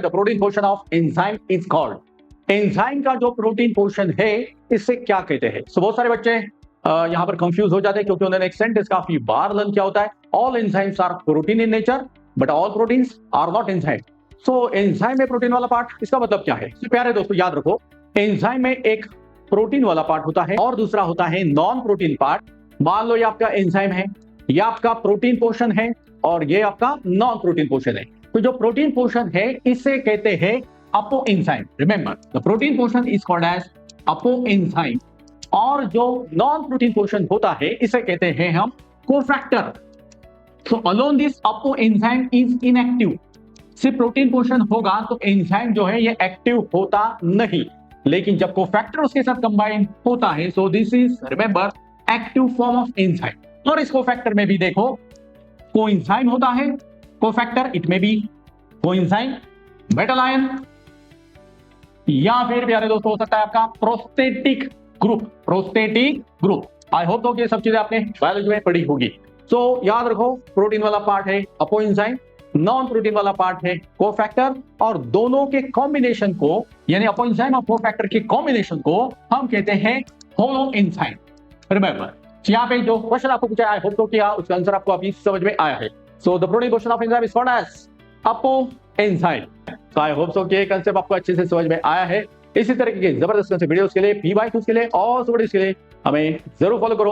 The protein portion of enzyme is called. Enzyme का जो protein portion है इससे क्या कहते हैं? सो बहुत सारे बच्चे यहां पर कंफ्यूज हो जाते हैं क्योंकि उन्होंने एक सेंटेंस काफी बार लर्न किया होता है, all enzymes are protein in nature but all proteins are not enzyme. So enzyme में प्रोटीन वाला पार्ट, इसका मतलब क्या है? तो प्यारे दोस्तों याद रखो, एंजाइम में एक प्रोटीन वाला पार्ट होता है और दूसरा होता है नॉन प्रोटीन पार्ट। मान लो ये आपका एंजाइम है, ये आपका प्रोटीन पोर्शन है और ये आपका नॉन प्रोटीन पोर्शन है। तो जो प्रोटीन पोर्शन है इसे कहते हैं apo enzyme. Remember the protein portion is called as apo enzyme और जो नॉन प्रोटीन पोर्शन होता है इसे कहते हैं हम cofactor. So alone this apo enzyme is inactive. सिर्फ प्रोटीन पोर्शन होगा तो एंजाइम जो है ये एक्टिव होता नहीं, लेकिन जब कोफैक्टर उसके साथ कंबाइन होता है so this is remember active form of enzyme. और इस कोफैक्टर में भी देखो कोएंजाइम होता है, कोफैक्टर इट में बी कोएंजाइम, मेटल आयन या फिर प्यारे दोस्तों हो सकता है आपका prostatic group. Prostatic group I hope तो कि ये सब चीजें आपने बायोलॉजी में पढ़ी होगी। सो याद रखो प्रोटीन वाला पार्ट है अपो एंजाइम, नॉन प्रोटीन वाला पार्ट है कोफैक्टर और दोनों के कॉम्बिनेशन को यानी अपो एंजाइम और कोफैक्टर के कॉम्बिनेशन को हम कहते हैं होलो एंजाइम। रिमेंबर यहाँ पे जो क्वेश्चन आपको पूछा आई होप तो किया उसका आंसर आपको अभी समझ में आया है। So the protein portion of enzyme is called as apo enzyme. तो आई होप सो कि ये कांसेप्ट आपको अच्छे से समझ में आया है। इसी तरीके के जबरदस्त वीडियोस के लिए, पी वाई के लिए और के लिए हमें जरूर फॉलो करो।